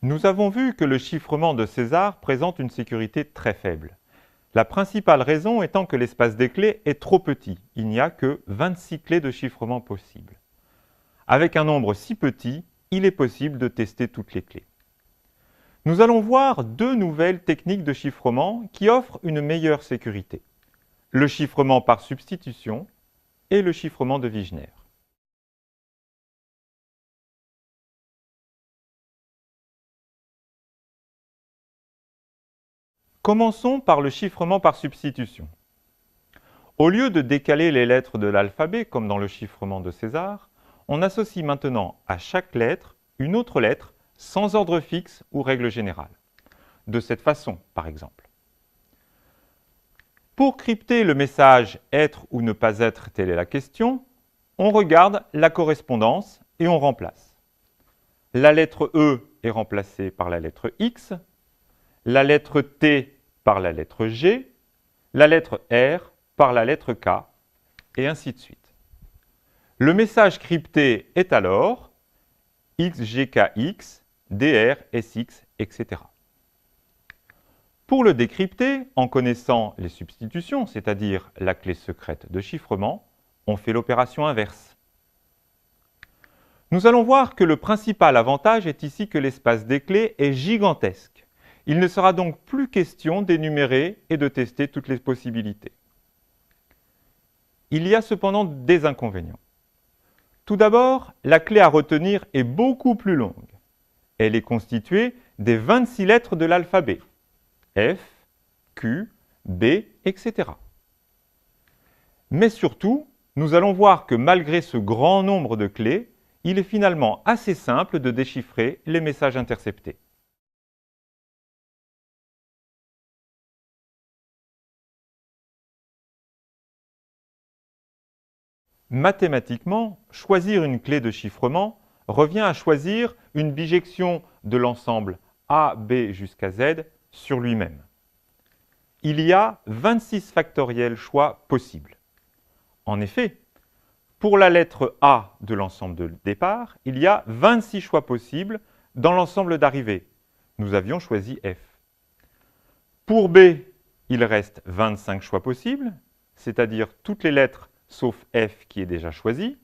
Nous avons vu que le chiffrement de César présente une sécurité très faible. La principale raison étant que l'espace des clés est trop petit. Il n'y a que 26 clés de chiffrement possibles. Avec un nombre si petit, il est possible de tester toutes les clés. Nous allons voir deux nouvelles techniques de chiffrement qui offrent une meilleure sécurité. Le chiffrement par substitution et le chiffrement de Wigner. Commençons par le chiffrement par substitution. Au lieu de décaler les lettres de l'alphabet, comme dans le chiffrement de César, on associe maintenant à chaque lettre une autre lettre sans ordre fixe ou règle générale. De cette façon, par exemple. Pour crypter le message « être ou ne pas être, telle est la question », on regarde la correspondance et on remplace. La lettre E est remplacée par la lettre X, la lettre T par la lettre G, la lettre R par la lettre K, et ainsi de suite. Le message crypté est alors XGKX, DR, SX, etc. Pour le décrypter, en connaissant les substitutions, c'est-à-dire la clé secrète de chiffrement, on fait l'opération inverse. Nous allons voir que le principal avantage est ici que l'espace des clés est gigantesque. Il ne sera donc plus question d'énumérer et de tester toutes les possibilités. Il y a cependant des inconvénients. Tout d'abord, la clé à retenir est beaucoup plus longue. Elle est constituée des 26 lettres de l'alphabet. F, Q, B, etc. Mais surtout, nous allons voir que malgré ce grand nombre de clés, il est finalement assez simple de déchiffrer les messages interceptés. Mathématiquement, choisir une clé de chiffrement revient à choisir une bijection de l'ensemble A, B jusqu'à Z sur lui-même. Il y a 26 factoriels choix possibles. En effet, pour la lettre A de l'ensemble de départ, il y a 26 choix possibles dans l'ensemble d'arrivée. Nous avions choisi F. Pour B, il reste 25 choix possibles, c'est-à-dire toutes les lettres sauf F qui est déjà choisi.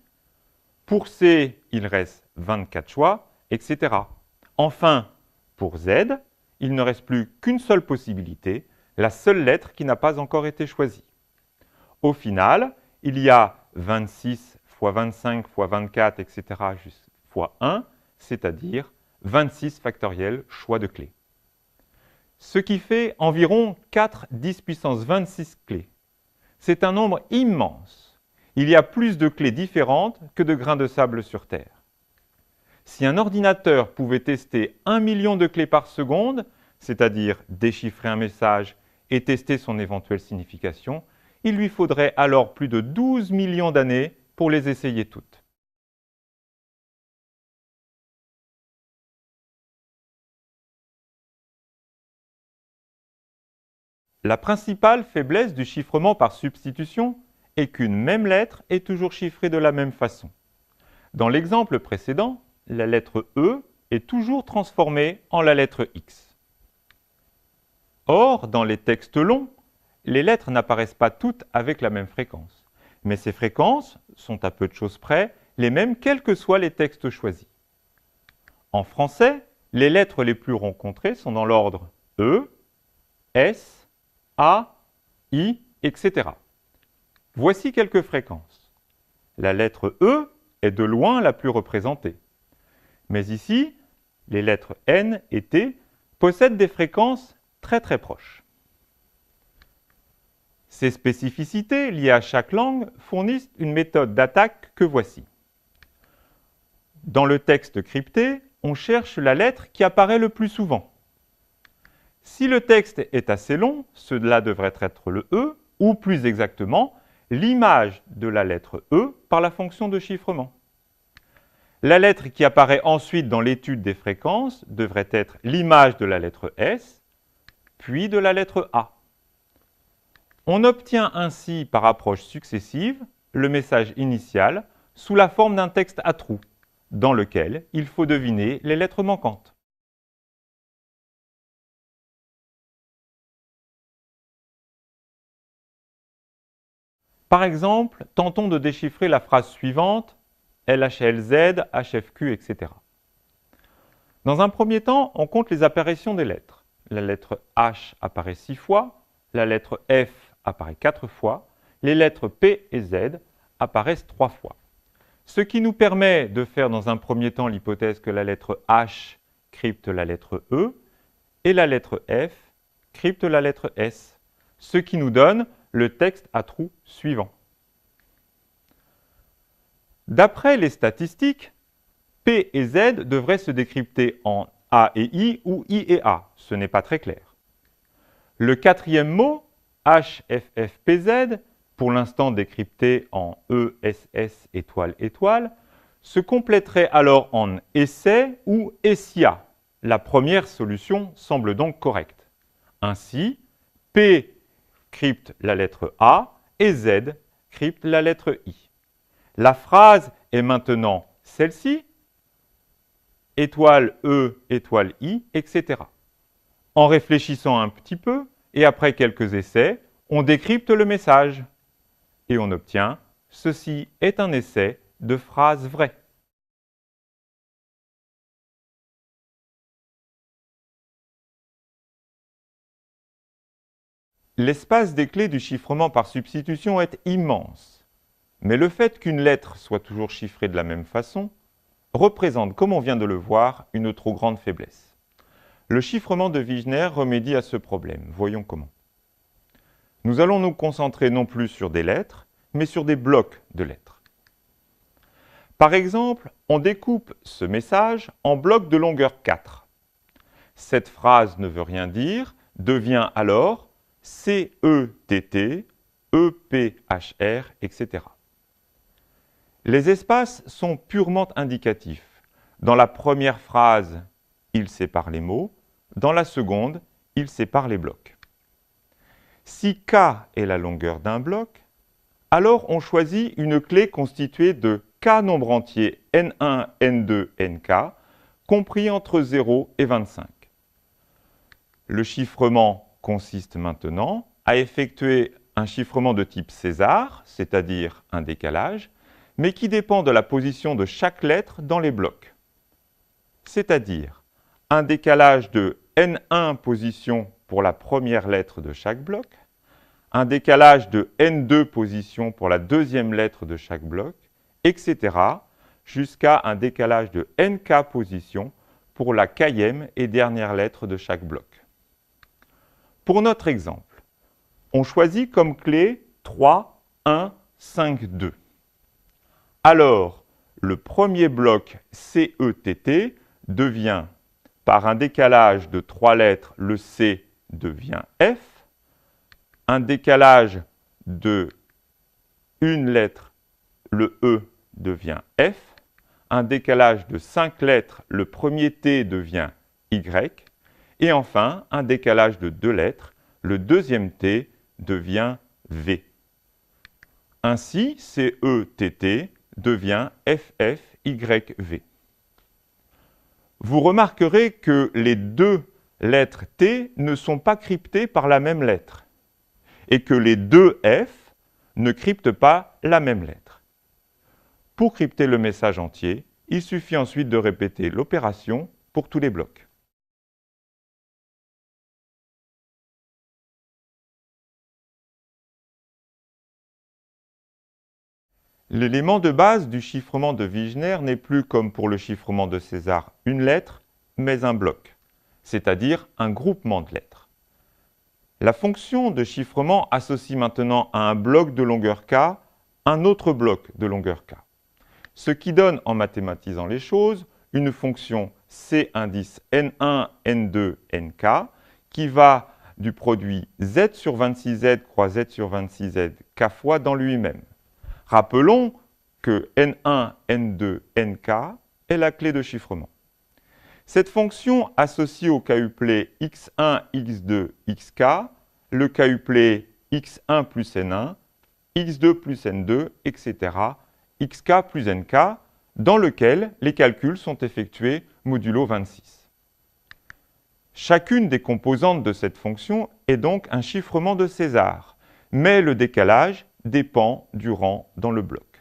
Pour C, il reste 24 choix, etc. Enfin, pour Z, il ne reste plus qu'une seule possibilité, la seule lettre qui n'a pas encore été choisie. Au final, il y a 26 fois 25 fois 24, etc. fois 1, c'est-à-dire 26 factoriels choix de clés. Ce qui fait environ 4 10 puissance 26 clés. C'est un nombre immense. Il y a plus de clés différentes que de grains de sable sur Terre. Si un ordinateur pouvait tester 1 million de clés par seconde, c'est-à-dire déchiffrer un message et tester son éventuelle signification, il lui faudrait alors plus de 12 millions d'années pour les essayer toutes. La principale faiblesse du chiffrement par substitution est qu'une même lettre est toujours chiffrée de la même façon. Dans l'exemple précédent, la lettre E est toujours transformée en la lettre X. Or, dans les textes longs, les lettres n'apparaissent pas toutes avec la même fréquence. Mais ces fréquences sont à peu de choses près les mêmes quels que soient les textes choisis. En français, les lettres les plus rencontrées sont dans l'ordre E, S, A, I, etc. Voici quelques fréquences. La lettre E est de loin la plus représentée. Mais ici, les lettres N et T possèdent des fréquences très proches. Ces spécificités liées à chaque langue fournissent une méthode d'attaque que voici. Dans le texte crypté, on cherche la lettre qui apparaît le plus souvent. Si le texte est assez long, cela devrait être le E, ou plus exactement, l'image de la lettre E par la fonction de chiffrement. La lettre qui apparaît ensuite dans l'étude des fréquences devrait être l'image de la lettre S, puis de la lettre A. On obtient ainsi, par approche successive, le message initial sous la forme d'un texte à trous, dans lequel il faut deviner les lettres manquantes. Par exemple, tentons de déchiffrer la phrase suivante, LHLZ, HFQ, etc. Dans un premier temps, on compte les apparitions des lettres. La lettre H apparaît 6 fois, la lettre F apparaît 4 fois, les lettres P et Z apparaissent 3 fois. Ce qui nous permet de faire dans un premier temps l'hypothèse que la lettre H crypte la lettre E et la lettre F crypte la lettre S, ce qui nous donne le texte à trous suivant. D'après les statistiques, P et Z devraient se décrypter en A et I ou I et A. Ce n'est pas très clair. Le quatrième mot, HFFPZ, pour l'instant décrypté en ESS étoile étoile, se compléterait alors en essai ou essia. La première solution semble donc correcte. Ainsi, P crypte la lettre A et Z crypte la lettre I. La phrase est maintenant celle-ci, étoile E, étoile I, etc. En réfléchissant un petit peu, et après quelques essais, on décrypte le message. Et on obtient « Ceci est un essai de phrase vraie ». L'espace des clés du chiffrement par substitution est immense. Mais le fait qu'une lettre soit toujours chiffrée de la même façon représente, comme on vient de le voir, une trop grande faiblesse. Le chiffrement de Wigner remédie à ce problème. Voyons comment. Nous allons nous concentrer non plus sur des lettres, mais sur des blocs de lettres. Par exemple, on découpe ce message en blocs de longueur 4. Cette phrase ne veut rien dire, devient alors CETT, EPHR, etc. Les espaces sont purement indicatifs. Dans la première phrase, ils séparent les mots. Dans la seconde, ils séparent les blocs. Si K est la longueur d'un bloc, alors on choisit une clé constituée de K nombres entiers N1, N2, Nk, compris entre 0 et 25. Le chiffrement consiste maintenant à effectuer un chiffrement de type César, c'est-à-dire un décalage, mais qui dépend de la position de chaque lettre dans les blocs. C'est-à-dire un décalage de N1 positions pour la première lettre de chaque bloc, un décalage de N2 positions pour la deuxième lettre de chaque bloc, etc., jusqu'à un décalage de Nk positions pour la kème et dernière lettre de chaque bloc. Pour notre exemple, on choisit comme clé 3, 1, 5, 2. Alors, le premier bloc CETT devient, par un décalage de 3 lettres, le C devient F, un décalage de une lettre, le E devient F, un décalage de 5 lettres, le premier T devient Y, et enfin, un décalage de 2 lettres, le deuxième T devient V. Ainsi, CETT devient FFYV. Vous remarquerez que les deux lettres T ne sont pas cryptées par la même lettre et que les deux F ne cryptent pas la même lettre. Pour crypter le message entier, il suffit ensuite de répéter l'opération pour tous les blocs. L'élément de base du chiffrement de Wigner n'est plus comme pour le chiffrement de César une lettre, mais un bloc, c'est-à-dire un groupement de lettres. La fonction de chiffrement associe maintenant à un bloc de longueur k un autre bloc de longueur k, ce qui donne, en mathématisant les choses, une fonction C indice N1, N2, Nk qui va du produit Z sur 26Z croix Z sur 26Z k fois dans lui-même. Rappelons que N1, N2, Nk est la clé de chiffrement. Cette fonction associe au KUplé x1, x2, xk le KUplé x1 plus n1, x2 plus n2, etc., xk plus nk, dans lequel les calculs sont effectués modulo 26. Chacune des composantes de cette fonction est donc un chiffrement de César, mais le décalage dépend du rang dans le bloc.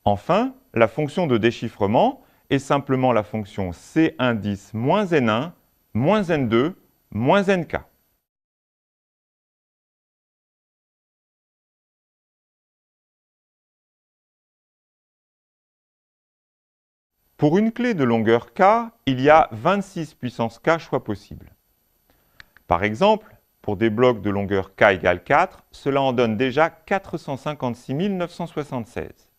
Enfin, la fonction de déchiffrement est simplement la fonction C indice moins N1 moins N2 moins Nk. Pour une clé de longueur K, il y a 26 puissance K choix possibles. Par exemple, pour des blocs de longueur K égale 4, cela en donne déjà 456 976.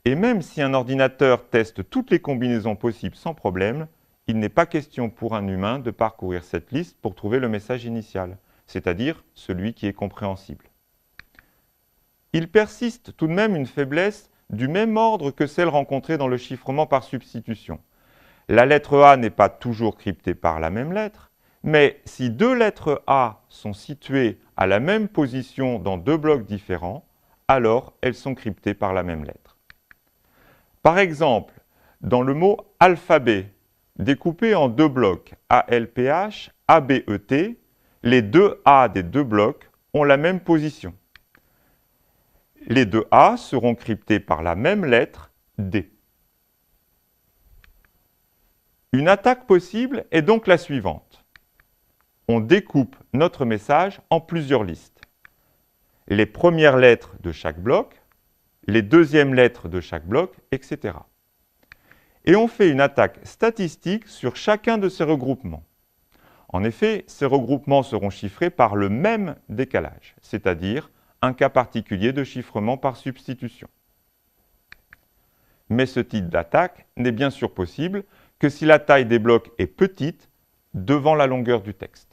Et même si un ordinateur teste toutes les combinaisons possibles sans problème, il n'est pas question pour un humain de parcourir cette liste pour trouver le message initial, c'est-à-dire celui qui est compréhensible. Il persiste tout de même une faiblesse du même ordre que celle rencontrée dans le chiffrement par substitution. La lettre A n'est pas toujours cryptée par la même lettre, mais si deux lettres A sont situées à la même position dans deux blocs différents, alors elles sont cryptées par la même lettre. Par exemple, dans le mot alphabet, découpé en deux blocs ALPH, ABET, les deux A des deux blocs ont la même position. Les deux A seront cryptés par la même lettre D. Une attaque possible est donc la suivante. On découpe notre message en plusieurs listes. Les premières lettres de chaque bloc, les deuxièmes lettres de chaque bloc, etc. Et on fait une attaque statistique sur chacun de ces regroupements. En effet, ces regroupements seront chiffrés par le même décalage, c'est-à-dire un cas particulier de chiffrement par substitution. Mais ce type d'attaque n'est bien sûr possible que si la taille des blocs est petite devant la longueur du texte.